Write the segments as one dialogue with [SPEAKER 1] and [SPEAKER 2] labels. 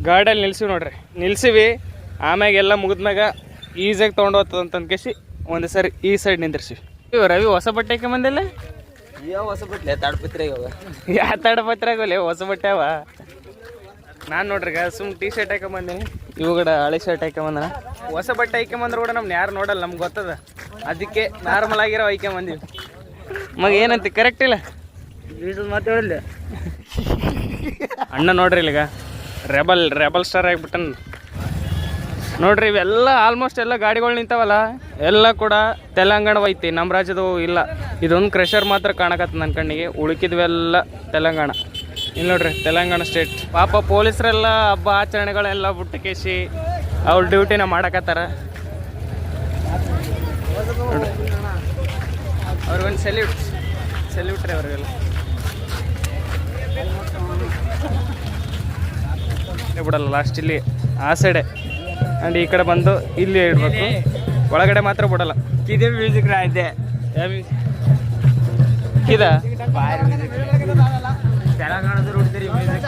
[SPEAKER 1] ಗಾಡಿಯಲ್ಲಿ ನಿಲ್ಸಿವಿ ನೋಡ್ರಿ, ನಿಲ್ಸಿವಿ. ಆಮ್ಯಾಗ ಎಲ್ಲ ಮುಗಿದ್ಮ್ಯಾಗ ಈಸಿಯಾಗಿ ತೊಗೊಂಡು ಹೋಗ್ತದ ಅಂತ ಕೇಸಿ ಒಂದು ಸರಿ ಈ ಸೈಡ್ ನಿಂದಿರ್ಸಿವಿ. ರವಿ ಹೊಸ ಬಟ್ಟೆ ಹಾಕೊಂಬಂದಿಲ್ಲ?
[SPEAKER 2] ಹೊಸ ಬಟ್ಟೆ ತಾಡ್ಪತ್ರೆ
[SPEAKER 1] ಯಾವ ತಾಡಪತ್ರೆ ಆಗೋಲ್ಲ, ಹೊಸ ಬಟ್ಟೆ ಅವ. ನಾನು ನೋಡ್ರಿ ಸುಮ್ ಟೀ ಶರ್ಟ್ ಹಾಕೊಂಬಂದೀನಿ, ಇವುಗಡ ಹಳೆ ಶರ್ಟ್ ಹಾಕೊಂಬಂದನ. ಹೊಸ ಬಟ್ಟೆ ಹಾಕೊಂಬಂದ್ರೆ ಕೂಡ ನಮ್ನ ಯಾರು ನೋಡಲ್ಲ, ನಮ್ಗೆ ಗೊತ್ತದ. ಅದಕ್ಕೆ ನಾರ್ಮಲ್ ಆಗಿರೋ ಹಾಕೊಂಬಂದಿವಿ. ಮಗ ಏನಂತ ಕರೆಕ್ಟ್ ಇಲ್ಲ
[SPEAKER 2] ಮಾತಾಡಲ್ಲ
[SPEAKER 1] ಅಣ್ಣ ನೋಡ್ರಿ ಇಲ್ಲಿಗ ರೆಬಲ್ ಸ್ಟಾರ್ ಆಗಿಬಿಟ್ಟನ್ ನೋಡ್ರಿ. ಇವೆಲ್ಲ ಆಲ್ಮೋಸ್ಟ್ ಎಲ್ಲ ಗಾಡಿಗಳು ನಿಂತಾವಲ್ಲ, ಎಲ್ಲ ಕೂಡ ತೆಲಂಗಾಣ ಐತಿ, ನಮ್ಮ ರಾಜ್ಯದವು ಇಲ್ಲ. ಇದೊಂದು ಕ್ರೆಷರ್ ಮಾತ್ರ ಕಾಣಕತ್ತ ನನ್ನ ಕಣ್ಣಿಗೆ, ಉಳುಕಿದ್ವೆಲ್ಲ ತೆಲಂಗಾಣ. ಇಲ್ಲಿ ನೋಡ್ರಿ ತೆಲಂಗಾಣ ಸ್ಟೇಟ್. ಪಾಪ ಪೊಲೀಸರೆಲ್ಲ ಹಬ್ಬ ಆಚರಣೆಗಳೆಲ್ಲ ಬಿಟ್ಟು ಕೇಸಿ ಅವ್ರ ಡ್ಯೂಟಿನ ಮಾಡಕತ್ತಾರ ನೋಡ್ರಿ. ಅವ್ರಿಗೊಂದು ಸೆಲ್ಯೂಟ್ ರೀ ಅವ್ರಿಗೆಲ್ಲ. ಬಿಡಲ್ಲ ಲಾಸ್ಟ್ ಇಲ್ಲಿ ಆ ಸೈಡೆ ಆ್ಯಂಡ್ ಈ ಕಡೆ ಬಂದು ಇಲ್ಲಿ ಇಡಬೇಕು, ಒಳಗಡೆ ಮಾತ್ರ ಬಿಡಲ್ಲ.
[SPEAKER 2] ಇದೇ ಮ್ಯೂಸಿಕ್ ಇದೆ ತೆಲಂಗಾಣದವ್ರು ಹೊಡಿತಾರೆ ಮ್ಯೂಸಿಕ್.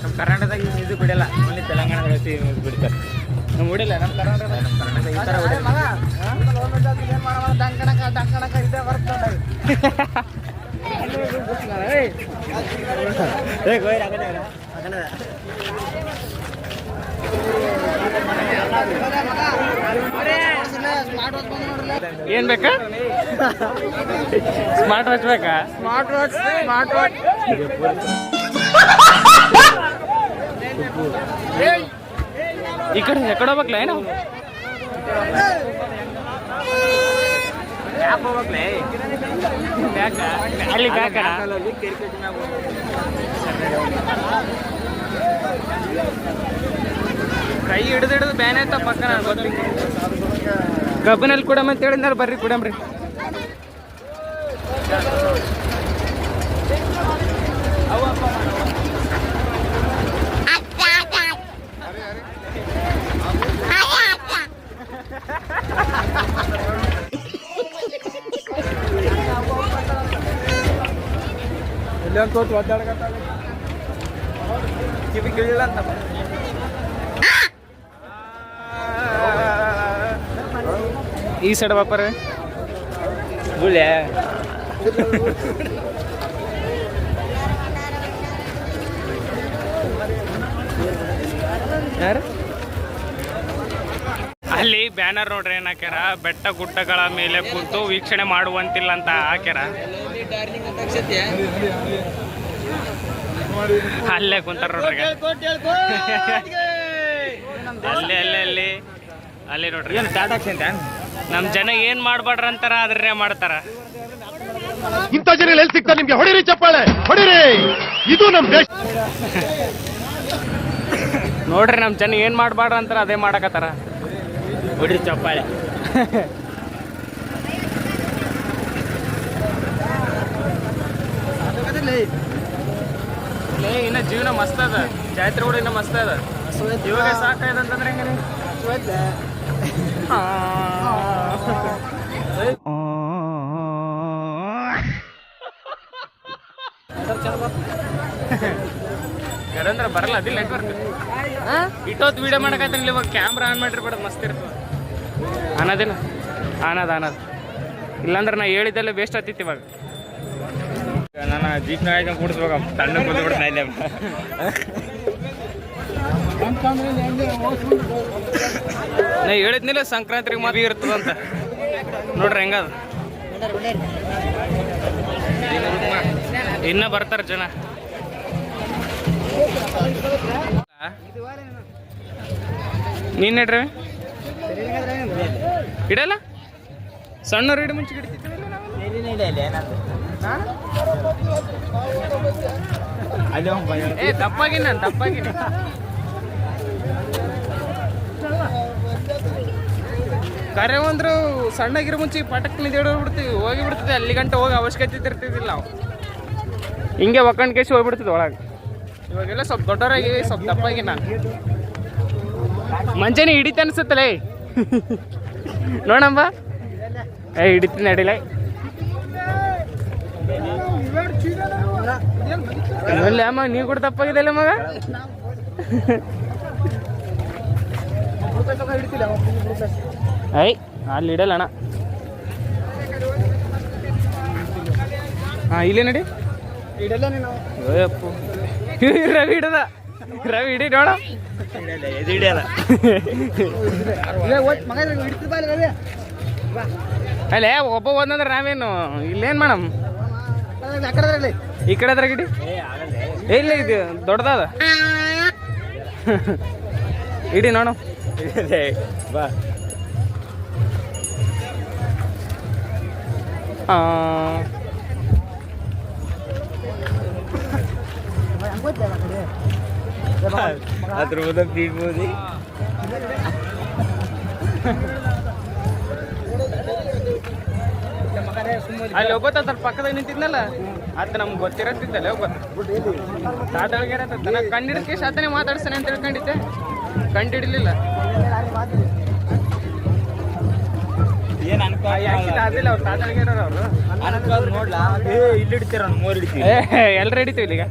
[SPEAKER 2] ನಮ್ಮ ಕರ್ನಾಟಕದಾಗ ಈ ಮ್ಯೂಸಿಕ್ ಬಿಡಲ್ಲ, ಓನ್ಲಿ ತೆಲಂಗಾಣದಾಗ ಮ್ಯೂಸಿಕ್ ಬಿಡ್ತಾರೆ.
[SPEAKER 1] ನಮ್ಮ ಹೊಡಿಲ್ಲ, ನಮ್ಮ ಕರ್ನಾಟಕ
[SPEAKER 2] ಈ ಥರ
[SPEAKER 1] ಏನ್ ಬೇಕಾ? ಸ್ಮಾರ್ಟ್ ವಾಚ್ ಬೇಕಾ?
[SPEAKER 2] ಸ್ಮಾರ್ಟ್ ವಾಚ್
[SPEAKER 1] ಈ ಕಡೆ ಎಕಡೆ ಹೋಗ್ಬೇಕಲ್ಲ ಏನು ಅಲ್ಲಿ ಕೈ ಹಿಡಿದು ಬ್ಯಾನ್ ಆಯ್ತ ಪಕ್ಕ ನಾನು ಗೊತ್ತಿಲ್ಲ. ಕಬ್ಬಿನಲ್ಲಿ ಕುಡಮ್ ಅಂತ ಹೇಳಿದಾರ, ಬರ್ರಿ ಕುಡಮ್ರಿ. ಈ ಸೈಡ್ ಬಾಪರ ಯಾರು ಅಲ್ಲಿ ಬ್ಯಾನರ್ ನೋಡ್ರಿ ಏನ್ ಹಾಕ್ಯಾರ, ಬೆಟ್ಟ ಗುಡ್ಡಗಳ ಮೇಲೆ ಕೂತು ವೀಕ್ಷಣೆ ಮಾಡುವಂತಿಲ್ಲ ಅಂತ ಹಾಕ್ಯಾರ. ಅಲ್ಲೇ ಕುಂತಾರ ನೋಡ್ರಿ, ಅಲ್ಲಿ ನೋಡ್ರಿ. ನಮ್ ಜನ ಏನ್ ಮಾಡ್ಬಾಡ್ರ ಅಂತಾರ, ಅದ್ರೇ ಮಾಡ್ತಾರ.
[SPEAKER 3] ಇಂಥ ಜನ ಎಲ್ಲಿ ಸಿಗ್ತಾರೆ ನಿಮ್ಗೆ? ಹೊಡಿರಿ ಚಪ್ಪಾಳೆ, ಹೊಡಿರಿ. ಇದು ನಮ್ ದೇಶ.
[SPEAKER 1] ನೋಡ್ರಿ ನಮ್ ಜನ ಏನ್ ಮಾಡ್ಬಾಡ್ರ ಅಂತಾರ ಅದೇ ಮಾಡಕತ್ತಾರ.
[SPEAKER 2] ಹೊಡಿರಿ ಚಪ್ಪಾಳೆ.
[SPEAKER 1] ಇನ್ನ ಜೀವನ ಮಸ್ತ್ ಅದ, ಜಾತ್ರೆ ಕೂಡ ಇನ್ನ ಮಸ್ತ್ ಅದ. ಇವಾಗ ಸಾಕಾಯ್ದ ಅಂತಂದ್ರೆ ಹೆಂಗ? ಕರಂದ್ರ ಬರಲ್ಲ, ಅದಿಲ್ಲ ನೆಟ್ವರ್ಕ್. ಇಟ್ಟೊತ್ತು ವಿಡಿಯೋ ಮಾಡಕತ್ತೀನಿ, ಇವಾಗ ಕ್ಯಾಮ್ರಾ ಆನ್ ಮಾಡಿರ್ಬೇಡ, ಮಸ್ತ್ ಇರ್ತದೆ. ಅನ್ನೋದೇನು ಅನ್ನೋದು ಇಲ್ಲಾಂದ್ರೆ ನಾ ಹೇಳಿದ್ದೆಲ್ಲ ವೇಸ್ಟ್ ಆಗ್ತಿತ್ತು. ಇವಾಗ
[SPEAKER 2] ನಾನು ಜೀಪ್ನ ಆಯ್ತು ಕೂಡಿಸ್ಬೇಕು, ತಣ್ಣ ಕೂತ್ಬಿಡ್ತಾ ಇಲ್ಲ.
[SPEAKER 1] ನಾ ಹೇಳಿದ್ನಿಲ್ಲ ಸಂಕ್ರಾಂತಿಗೆ ಮದುವೆ ಇರ್ತದಂತ. ನೋಡ್ರಿ ಹೆಂಗದ, ಇನ್ನ ಬರ್ತಾರ ಜನ. ನೀನ್ ನಡ್ರಿ ಇಡಲ್ಲ, ಸಣ್ಣವ್ರು ಇಡ ಮುಂಚೆ ಹಿಡಿತಿದ್ವಿ. ತಪ್ಪಾಗಿ ನಾನು ತಪ್ಪಾಗಿನಿ. ಕರೆ ಅಂದ್ರು ಸಣ್ಣಗಿರೋ ಮುಂಚೆ ಪಟಕ್ ನಿಂತ್ಬಿಡ್ತೀವಿ, ಹೋಗಿ ಬಿಡ್ತದೆ. ಅಲ್ಲಿ ಗಂಟೆ ಹೋಗಿ ಅವಶ್ಯಕತೆ ಇರ್ತಿದ್ದಿಲ್ಲ ನಾವು, ಹಿಂಗೆ ಒಕ್ಕಂಡ್ ಕೇಸಿ ಹೋಗ್ಬಿಡ್ತಿದ್ವಿ ಒಳಗೆ. ಇವಾಗೆಲ್ಲ ಸ್ವಲ್ಪ ದೊಡ್ಡವರಾಗಿ ಸ್ವಲ್ಪ ತಪ್ಪಾಗಿ ನಾನು ಮಂಚೆನೇ ಹಿಡಿತ ಅನ್ಸುತ್ತಲೇ. ನೋಡಮ್ಮ, ಹಿಡಿತ ನಡಿಲ್ಲ. ಅಮ್ಮ ನೀವು ಕೂಡ ತಪ್ಪಾಗಿದೆಲ್ಲ ಮಗ. ಐ ಅಲ್ಲಿ ಇಡಲ್ಲ ಅಣ್ಣ. ಹಾಂ ಇಲ್ಲೇ ನಡಿ. ಅಯ್ಯಪ್ಪು ರವಿ ಹಿಡದ, ರವಿ ಹಿಡಿ ನೋಡ. ಅಲ್ಲೇ ಒಬ್ಬ ಹೋದಂದ್ರೆ ನಾವೇನು ಇಲ್ಲೇನು ಮಾಡಮ್? ಈ ಕಡೆ ಅದ್ರಾಗ ಇಡಿ. ಇಲ್ಲ ಇದು ದೊಡ್ಡದಾದ ಇಡಿ ನೋಡು.
[SPEAKER 2] ಬಾ ಅದ್ರ ಮುಂದೆ ಬೀಗ್ಬೋದು.
[SPEAKER 1] ಅಲ್ಲಿ ಒಬ್ಬತ್ತ ಅದ್ರ ಪಕ್ಕದಾಗ ನಿಂತಿದ್ನಲ್ಲ ಆತ ನಮ್ಗೆ ಗೊತ್ತಿರತ್ತಿದ್ದಲ್ಲ ಒಬ್ಬ ತಾತಳಿಗೆ ನಾ ಕಂಡಿಡ್ಕೆ ಸಾತನೇ ಮಾತಾಡ್ತಾನೆ ಅಂತ ತಿಳ್ಕೊಂಡಿದ್ದೆ. ಕಂಡಿಡ್ಲಿಲ್ಲ
[SPEAKER 2] ಏನ್ ಅನ್ಕೋ
[SPEAKER 1] ಅದಿಲ್ಲ ಅವ್ರು ತಾತಳಿಗೆ ಅವರು
[SPEAKER 2] ಅನ್ಕೋದ್ ನೋಡ್ಲಾ. ಇಲ್ಲಿ ಹಿಡಿತೀರ ಮೂರ್ ಹಿಡಿತೀವಿ.
[SPEAKER 1] ಎಲ್ರು ಹಿಡಿತೀವಿ ಇಲ್ಲಿಗ.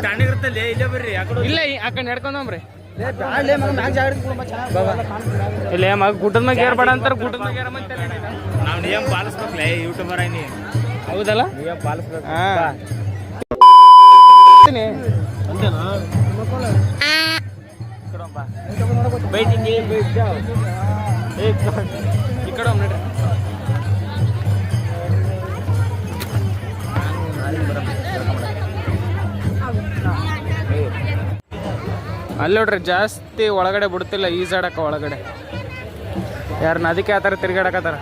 [SPEAKER 2] ತಣ್ಣಗಿರ್ತಲ್ಲಿ ಇಲ್ಲೇ ಬರ್ರಿ.
[SPEAKER 1] ಇಲ್ಲ ಆ ಕಡೆ ನಡ್ಕೊಂಡ್ರಿ. ಇಲ್ಲ ಮಗ ಗುಡ್ಡದ ಮ್ಯಾಗ ಏರ್ಬೇಡ ಅಂತಾರ. ಗುಡ್ಡದ ಮ್ಯಾಗ ಏರ
[SPEAKER 2] ನಾವು ನಿಯಮ ಪಾಲಿಸ್ಬೇಕಲ್ಲ ಯೂಟ್ಯೂಬರ್ ಐನಿ.
[SPEAKER 1] ಹೌದಲ್ಲ?
[SPEAKER 2] ನಿಯಮ ಪಾಲಿಸ್ಬೇಕು. ಬೈಟಿಂಗಿ
[SPEAKER 1] ಈ ಕಡೆ ನೋಡ್ರಿ. ಅಲ್ಲಿ ನೋಡ್ರಿ ಜಾಸ್ತಿ ಒಳಗಡೆ ಬಿಡ್ತಿಲ್ಲ ಈಜಾಡಕ. ಒಳಗಡೆ ಯಾರನ್ನ ಅದಕ್ಕೆ ಆ ಥರ ತಿರ್ಗಾಡಕತ್ತಾರ.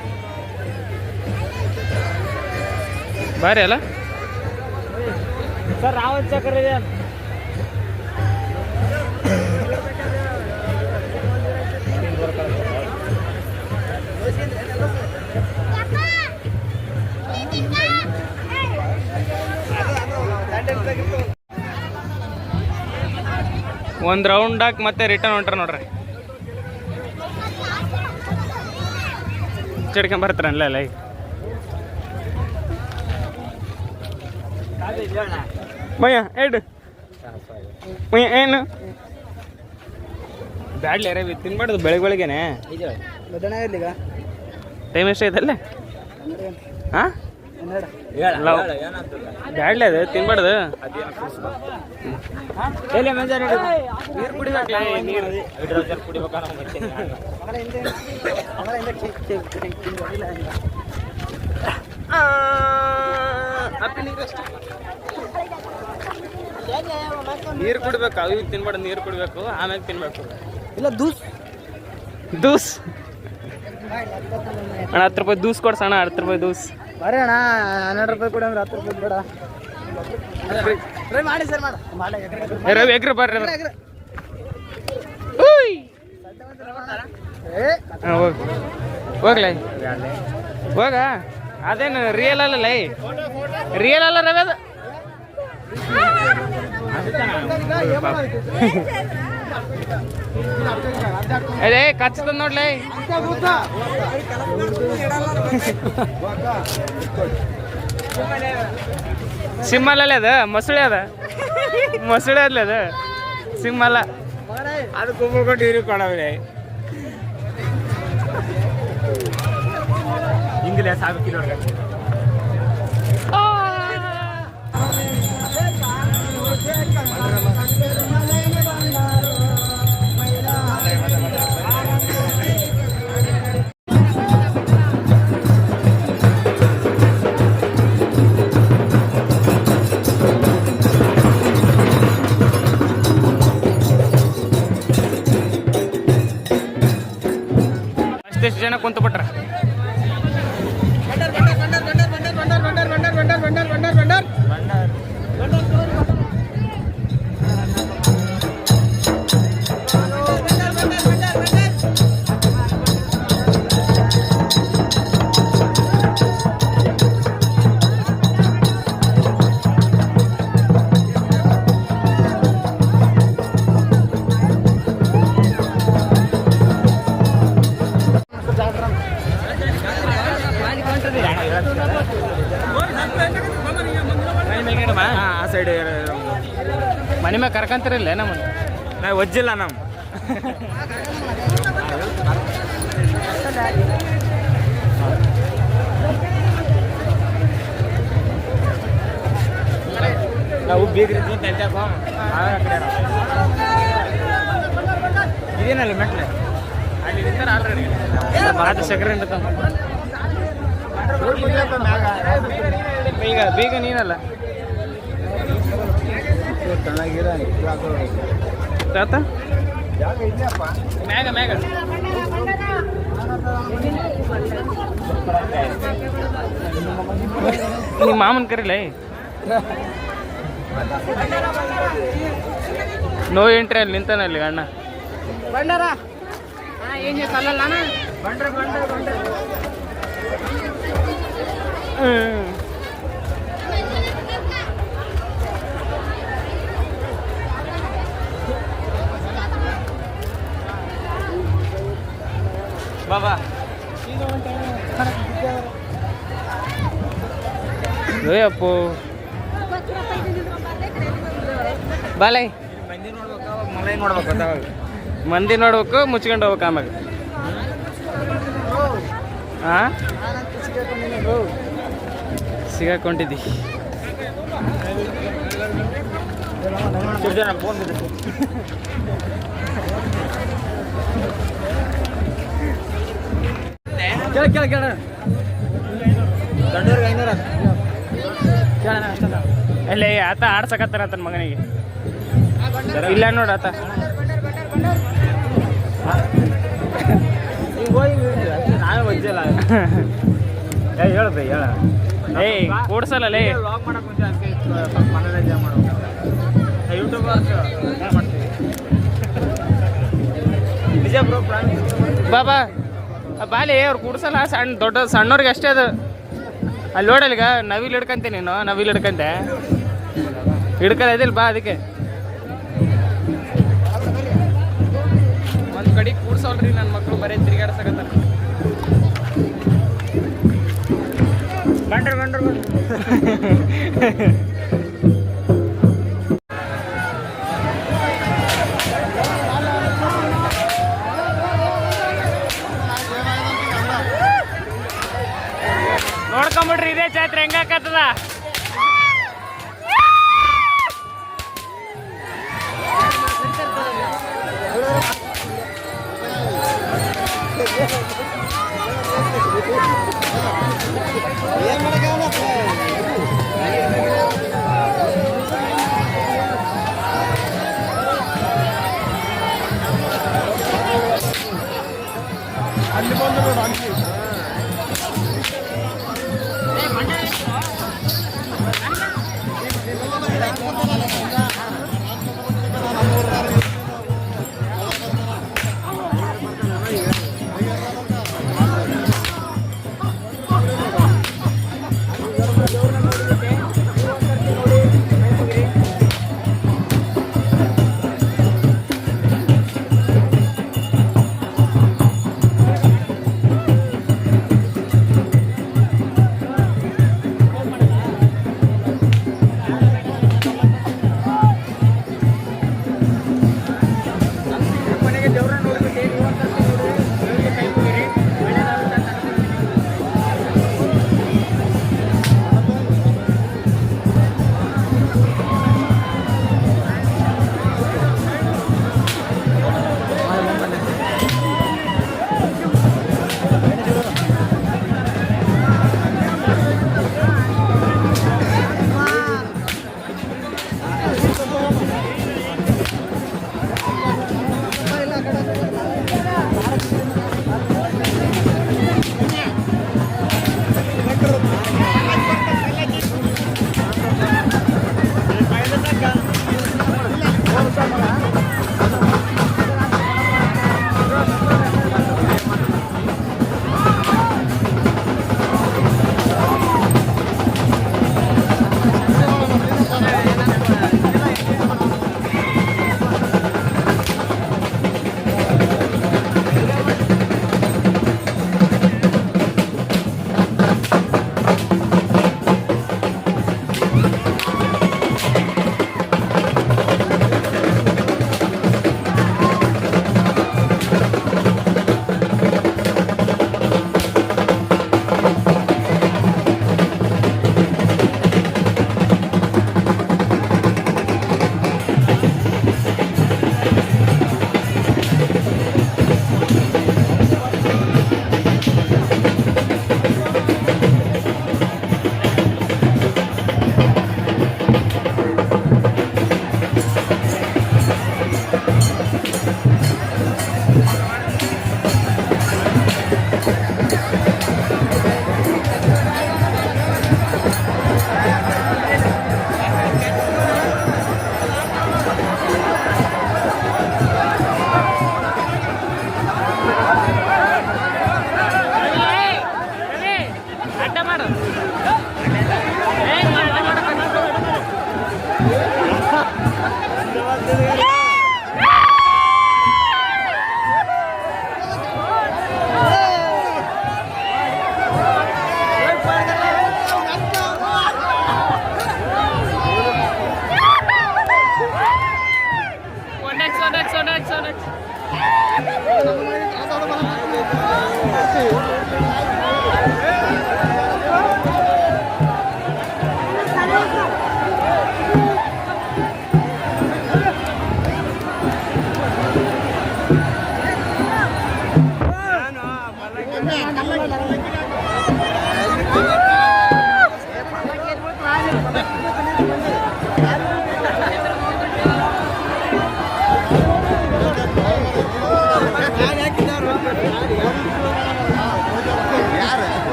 [SPEAKER 1] ಬಾರಿ ಅಲ್ಲ
[SPEAKER 2] ಸರ್ ರಾವಣ ಚಕ್ರ ಇದೆ.
[SPEAKER 1] ಒಂದು ರೌಂಡ್ ಹಾಕಿ ಮತ್ತೆ ರಿಟರ್ನ್ ಹೊಂಟ್ರ ನೋಡ್ರಿ. ಚಿಡ್ಕೊಂಬರ್ತಾರಲ್ಲ ಅಲ್ಲ ಈಗ. ಮಯ್ಯ ಎಡು ಮಯ್ಯ ಏನು ಬ್ಯಾಡ್ಲಿ ರವಿ ತಿನ್ಬಾರ್ದು ಬೆಳಗ್ಗೆನೆ. ಟೈಮ್ ಎಷ್ಟೈತಲ್ಲ? ಹಾಂ ಬ್ಯಾಡ್ಲಿ ಅದು ತಿನ್ಬಾರ್ದು. ನೀರು ಕುಡಿಬೇಕಲ್ಲ. ನೀರು
[SPEAKER 2] ಕುಡಿಬೇಕಾ
[SPEAKER 1] ನೀರು ಕುಡಿಬೇಕು. ಅವು ತಿನ್ಬಾರ್ದು. ನೀರು ಕುಡಿಬೇಕು ಆಮ್ಯಾಗ ತಿನ್ಬೇಕು.
[SPEAKER 2] ಇಲ್ಲ ದೂಸ್
[SPEAKER 1] ದೂಸ್ ಅಣ್ಣ 10 ರೂಪಾಯಿ ದೂಸ್ ಕೊಡ್ಸೋಣ. 10 ರೂಪಾಯಿ ದೂಸ್
[SPEAKER 2] ಬರೀ ಅಣ್ಣ. 12 ರೂಪಾಯಿ ಕೊಡಿ ಅಂದ್ರೆ 10 ರೂಪಾಯಿ ಬೇಡ. ಮಾಡಿ ಸರ್ ಮಾಡಿ
[SPEAKER 1] ರವಿ ಎಗ್ರ ಬರ್ರಿ. ಹೋಗ್ಲ ಹೋಗ. ಅದೇನು ರಿಯಲ್ ಅಲ್ಲ ರಿಯಲ್ ಅಲ್ಲ ರವಿ ಅದು. ಅದೇ ಕಚ್ಚದ ನೋಡ್ಲಿ. ಸಿಮ್ಮಲ್ಲ ಅದ ಮೊಸಳೆ ಅದ. ಮೊಸಳೆ ಅದ್ಲ ಅದು ಸಿಮ್ಮಲ್ಲ.
[SPEAKER 2] ಅದು ಕುಂಬಕೊಂಡು ಇವ್ರಿಗೆ ಕೊಡವ್ರೆ. ಹಿಂಗಿಲ್ಲ ಸಾಕು ಕಿಲೋ
[SPEAKER 1] ಅಷ್ಟೆಷ್ಟು ಜನ ಕುಂತು ಬಿಟ್ರ. ಮೇಲ್ಗಡೆ
[SPEAKER 2] ಆ ಸೈಡ್
[SPEAKER 1] ಮನೆ ಮ್ಯಾಗ ಕರ್ಕಂತಿರಲ್ಲ ನಮ್ಮನ್ನು
[SPEAKER 2] ನಾವು ಒಜ್ಜಿಲ್ಲ ನಾವು ನಾವು ಬೀಗ್ರಿದ್ವಿ ತಂದ್ಯಾಕೋ ಇದೇನಲ್ಲ ಮೆಟ್ಲೆ
[SPEAKER 1] ಅಲ್ಲಿ ನಿಂತಾರ ಆಲ್ರೆಡಿ ಅದು ಸೆಕ್ರೆ ಈಗ ಬೀಗ ನೀನಲ್ಲ ತಾತ ಮ್ಯಾಗ ಮ್ಯಾಗ ನಿಮ್ಮ ಮಾಮನ್ ಕರಿಲ್ಲ ನೋ ಎಂಟ್ರಿ ಅಲ್ಲಿ ನಿಂತಾನಲ್ಲಿ ಅಣ್ಣ
[SPEAKER 4] ಬಂಡಾರ ಏನು ಕಲ್ಲಲ್ಲ ಬಂಡ್ರೆ ಬಂಡ್ರೆ ಬಂಡ್ರೆ
[SPEAKER 2] ಬಾಬಾ
[SPEAKER 1] ಅಪ್ಪು ಬಾಲೈ
[SPEAKER 2] ಮಂದಿ ನೋಡ್ಬೇಕು ಮಲೈ ನೋಡ್ಬೇಕು ಅವಾಗ
[SPEAKER 1] ಮಂದಿ ನೋಡ್ಬೇಕು ಮುಚ್ಕೊಂಡು ಹೋಗ್ಬೇಕು ಆಮ್ಯಾಗ ಹಾಂ ಸಿಗಾಕೊಂಡಿದ್ದಿ
[SPEAKER 2] ಫೋನ್ ಕೇಳ ಕೇಳ ಕೇಳ ದೊಡ್ಡವ್ರಿಗೆ 500 ಕೇಳೋಣ ಅಷ್ಟಲ್ಲ
[SPEAKER 1] ಅಲ್ಲೇ ಆತ ಆಡ್ಸಕತ್ತಾರ ಆತನ ಮಗನಿಗೆ ಇಲ್ಲ ನೋಡ ಆತ
[SPEAKER 2] ಈಗ ಹೋಗಿ ನಾವೇ ಒಜ್ಜಲ್ಲ ಹೇಳ್ಬೇ ಹೇಳ
[SPEAKER 1] ಏಯ್ ಕೂಡ್ಸಲ್ಲೇ
[SPEAKER 2] ಲಾಗ್ ಮಾಡಕ್ ಮುಂಚೆ ಅದಕ್ಕೆ ಸ್ವಲ್ಪ ಮನೋರಂಜನೆ ಮಾಡ್ಬೇಕು ಯೂಟ್ಯೂಬರ್ಸ್ ಮಾಡ್ತೀವಿ ನಿಜ ಬ್ರೋ
[SPEAKER 1] ಬಾಬಾ ಬಾಲಿ ಅವ್ರು ಕೂಡ್ಸಲ್ಲ ಸಣ್ಣ ದೊಡ್ಡ ಸಣ್ಣವ್ರಿಗೆ ಅಷ್ಟೇ ಅದು ಅಲ್ಲಿ ನೋಡಲ್ಗ ನವಿಲ್ ಹಿಡ್ಕಂತೆ ನೀನು ನವಿಲ್ ಹಿಡ್ಕಂತೆ ಹಿಡ್ಕಲ್ಲ ಬಾ ಅದಕ್ಕೆ ಒಂದು ಕಡೆ ಕೂಡ್ಸಲ್ರಿ ನನ್ನ ಮಕ್ಕಳು ಬರೀ ತಿರುಗಾಡ್ಸಕತ್ತಾರ
[SPEAKER 2] ಗಂಡ್ರು ಗಂಡ್ರು
[SPEAKER 1] ನೋಡ್ಕೊಂಬಿಡ್ರಿ ಇದೇ ಜಾತ್ರೆ ಹೆಂಗಾಕತ್ತದ
[SPEAKER 3] ಅಲ್ಲಿ ಬಂದು ನೋಡು ಅಲ್ಲಿ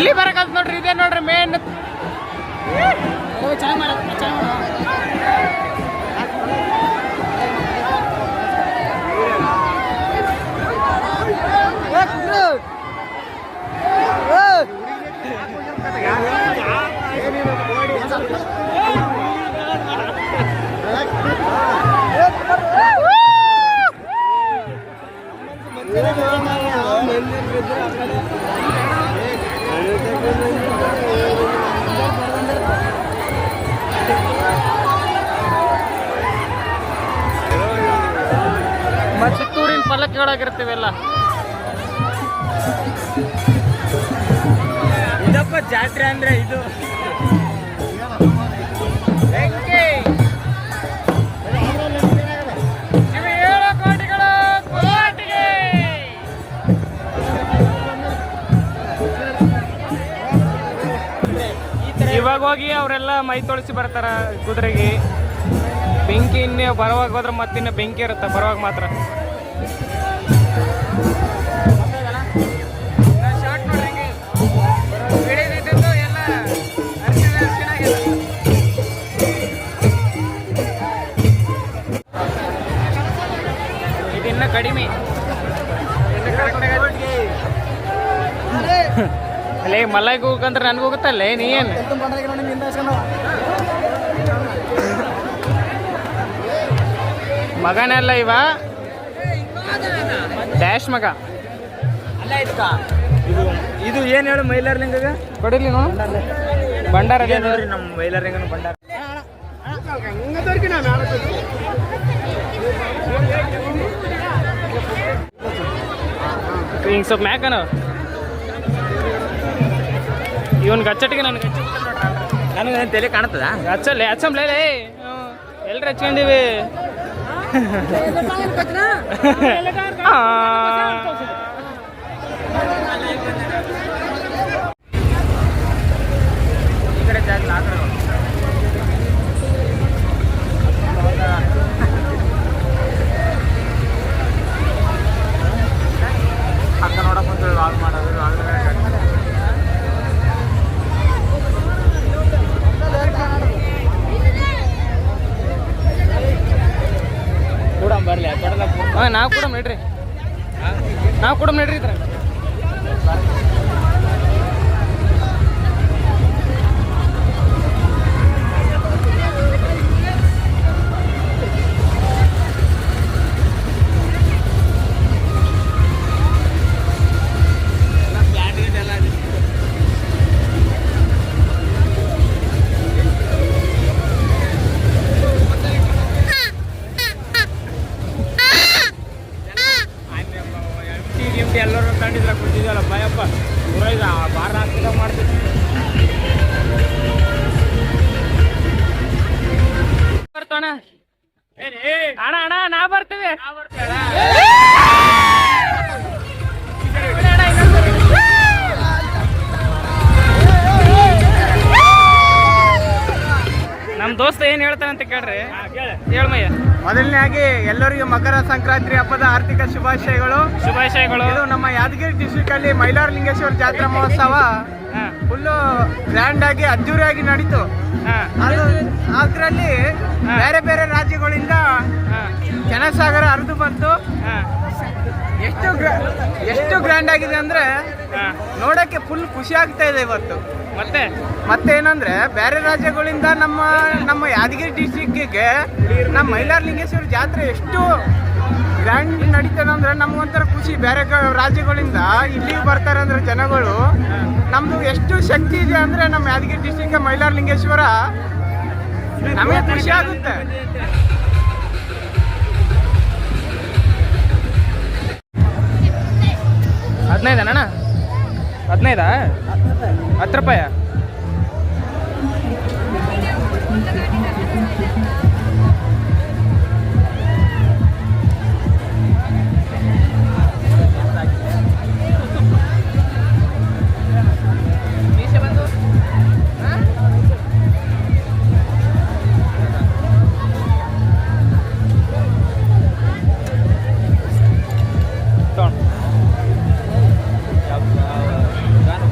[SPEAKER 1] ಇಲ್ಲಿ ಬರಕಂತ ನೋಡ್ರಿ, ಇದೇ ನೋಡ್ರಿ ಮೇನ್. ಮತ್ತೆ ಚಿತ್ತೂರಿನ ಪಲ್ಲಕ್ಕಿಗಳಾಗಿರ್ತೀವೆಲ್ಲ.
[SPEAKER 2] ಇದಪ್ಪ ಜಾತ್ರೆ ಅಂದ್ರೆ ಇದು.
[SPEAKER 1] ಇವಾಗ ಹೋಗಿ ಅವರೆಲ್ಲ ಮೈ ತೊಳಸಿ ಬರ್ತಾರ ಕುದುರೆಗೆ. ಬೆಂಕಿ ಇನ್ನೇ ಬರುವಾಗ ಹೋದ್ರೆ ಮತ್ತಿನ್ನ ಬೆಂಕಿ ಇರುತ್ತೆ, ಬರುವಾಗ ಮಾತ್ರ. ಇದಿನ್ನ ಕಡಿಮೆ. ಅಲ್ಲೇ ಮಲೈಗೆ ಹೋಗಂದ್ರೆ ನನ್ಗೆ ಹೋಗುತ್ತಲ್ಲೇ ನೀ ಏನು ಮಗನೆಲ್ಲ ಇವ ಡ್ಯಾಶ್ ಮಗ.
[SPEAKER 2] ಇದು ಏನ್ ಹೇಳು ಮೈಲಾರ್ಲಿಂಗ
[SPEAKER 1] ಕೊಡಿರ್ಲಿ ನೋಡು. ಭಂಡಾರ ಅದೇ
[SPEAKER 2] ನೋಡ್ರಿ ನಮ್ಮ ಮೈಲಾರ್ಲಿಂಗನ ಭಂಡಾರ.
[SPEAKER 1] ಹಿಂಗೆ ಸ್ವಲ್ಪ ಮ್ಯಾಕನ ಇವನ್ ಗಚ್ಚಟಿಗೆ ನನಗೆ
[SPEAKER 2] ನನಗೆ ತಲೆ ಕಾಣ್ತದ
[SPEAKER 1] ಹಚ್ಚಲ್ಲೇ ಹಚ್ಚಂಬ್ಲೇ ಎಲ್ರು ಹಚ್ಕೊಂಡಿವಿ.
[SPEAKER 2] ಈ ಕಡೆ ಜಾಗ ಅಕ್ಕ ನೋಡಕ್ ಬಂದು ವಾಲ್ ಮಾಡೋದು ಕೂಡ ಬರ್ಲಿ ಆ ಕಡೆ
[SPEAKER 1] ನಾವು ಕೂಡ ನಡ್ರಿ, ನಾವು ಕೂಡ ನಡ್ರಿ ಇದ್ರ.
[SPEAKER 2] ಎಲ್ಲರೂ ಕಂಡಿದ್ರ ಕುಡಿದಿದ್ದಲ್ಲ ಭಯಪ್ಪ ಪೂರ ಇದು ಬಾರ ಹಾಕಿದಾಗ ಮಾಡ್ತೀವಿ.
[SPEAKER 1] ಬರ್ತಾನ ಅಣ್ಣ ಅಣ್ಣ ನಾ ಬರ್ತೀವಿ. ನಮ್ ದೋಸ್ತ ಏನ್ ಹೇಳ್ತಾನಂತ ಕೇಳ್ರಿ. ಹೇಳ್ಮಯ್ಯ.
[SPEAKER 2] ಮೊದಲನೇಯಾಗಿ ಎಲ್ಲರಿಗೂ ಮಕರ ಸಂಕ್ರಾಂತಿ ಹಬ್ಬದ ಆರ್ಥಿಕ ಶುಭಾಶಯಗಳು.
[SPEAKER 1] ಶುಭಾಶಯಗಳು.
[SPEAKER 2] ಇದು ನಮ್ಮ ಯಾದಗಿರಿ ಡಿಸ್ಟ್ರಿಕ್ಟ್ ಅಲ್ಲಿ ಮೈಲಾರಲಿಂಗೇಶ್ವರ ಜಾತ್ರಾ ಮಹೋತ್ಸವ ಫುಲ್ಲು ಗ್ರ್ಯಾಂಡ್ ಆಗಿ ಅದ್ದೂರಿಯಾಗಿ ನಡೀತು. ಅದು ಅದರಲ್ಲಿ ಬೇರೆ ಬೇರೆ ರಾಜ್ಯಗಳಿಂದ ಜನಸಾಗರ ಹರಿದು ಬಂತು. ಎಷ್ಟು ಗ್ರ್ಯಾಂಡ್ ಆಗಿದೆ ಅಂದ್ರೆ ನೋಡಕ್ಕೆ ಫುಲ್ ಖುಷಿ ಆಗ್ತಾ ಇದೆ ಇವತ್ತು. ಮತ್ತೇನಂದ್ರೆ ಬೇರೆ ರಾಜ್ಯಗಳಿಂದ ನಮ್ಮ ಯಾದಗಿರಿ ಡಿಸ್ಟ್ರಿಕ್ಕಿಗೆ ನಮ್ಮ ಮೈಲಾರಲಿಂಗೇಶ್ವರ ಜಾತ್ರೆ ಎಷ್ಟು ಗ್ರ್ಯಾಂಡ್ ನಡೀತದೆ ಅಂದ್ರೆ ನಮ್ಗೊಂಥರ ಖುಷಿ. ಬೇರೆ ರಾಜ್ಯಗಳಿಂದ ಇಲ್ಲಿಗೆ ಬರ್ತಾರೆ ಅಂದ್ರೆ ಜನಗಳು, ನಮ್ದು ಎಷ್ಟು ಶಕ್ತಿ ಇದೆ ಅಂದ್ರೆ ನಮ್ಮ ಯಾದಗಿರಿ ಡಿಸ್ಟ್ರಿಕ್ಟ್ ಮೈಲಾರಲಿಂಗೇಶ್ವರ ನಮಗೆ ಖುಷಿ ಆಗುತ್ತೆ.
[SPEAKER 1] $15 15 10 ರೂಪಾಯಿ.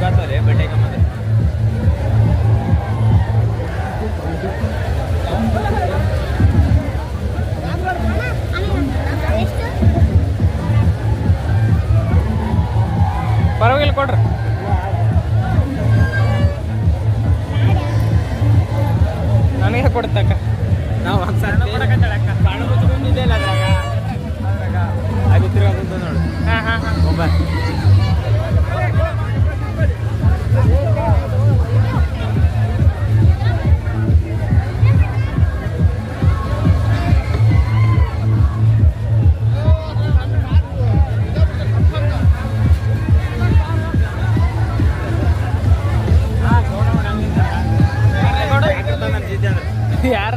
[SPEAKER 2] गातो रे बेटे का
[SPEAKER 1] ಪರವಾಗಿಲ್ಲ ಕೊಡ್ರಿ. ನನಗೆ ಕೊಡ್ತಕ್ಕ
[SPEAKER 2] ನಾವು ನೋಡು.
[SPEAKER 1] ಹಾಂ ಹಾಂ ಹಾಂ
[SPEAKER 2] ಮೊಬೈಲ್
[SPEAKER 1] ಯಾರ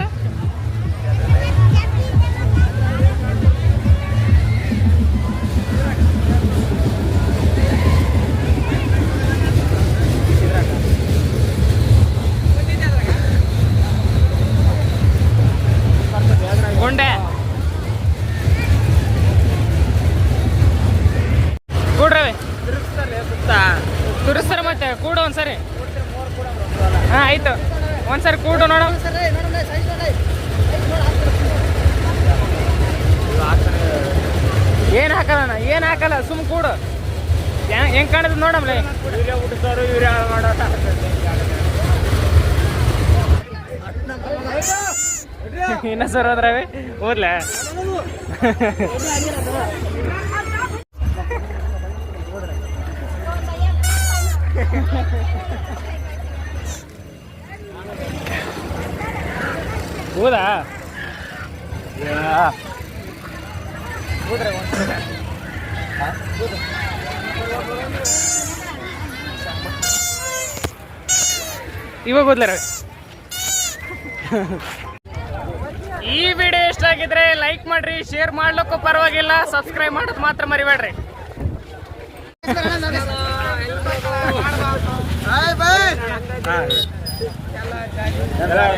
[SPEAKER 1] ಗೊಂಡೆ ಕೂಡ್ರವಿ ತುರಿಸ್ತಾರೆ ಮತ್ತೆ ಕೂಡು ಒಂದ್ಸರಿ. ಹಾಂ ಆಯ್ತು ಒಂದ್ಸರಿ ಕೂಡು ನೋಡ. ಏನು ಹಾಕಲ್ಲ ಏನು ಹಾಕಲ್ಲ ಸುಮ್ ಕೂಡು. ಹೆಂಗ್ ಕಾಣದ ನೋಡಮ್ಲೆ. ಇನ್ನ ಸರ್ ಹೋದ್ರವಿ ಓದ್ಲ. ಹೌದಾ ಇವಾಗ ಓದ್ಲಾರ. ಈ ವಿಡಿಯೋ ಇಷ್ಟ ಆಗಿದ್ರೆ ಲೈಕ್ ಮಾಡ್ರಿ, ಶೇರ್ ಮಾಡ್ಲಿಕ್ಕೂ ಪರವಾಗಿಲ್ಲ, ಸಬ್ಸ್ಕ್ರೈಬ್ ಮಾಡೋದು ಮಾತ್ರ ಮರಿಬೇಡ್ರಿ.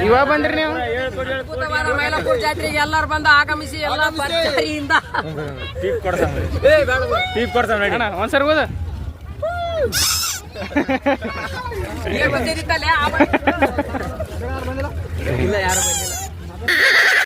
[SPEAKER 1] ಇವಾಗ ಬಂದ್ರಿ ನೀವು
[SPEAKER 4] ಮೈಲಾಪುರ ಜಾತ್ರೆಗೆ ಎಲ್ಲಾರು ಬಂದು ಆಗಮಿಸಿ ಎಲ್ಲ ಭರ್ಜರಿಯಿಂದ
[SPEAKER 1] ಒಂದ್ಸರಿ ಹೋದ
[SPEAKER 4] ಬಂದಿದ್ದಲ್ಲ. ಇಲ್ಲ ಯಾರು ಬಂದಿಲ್ಲ.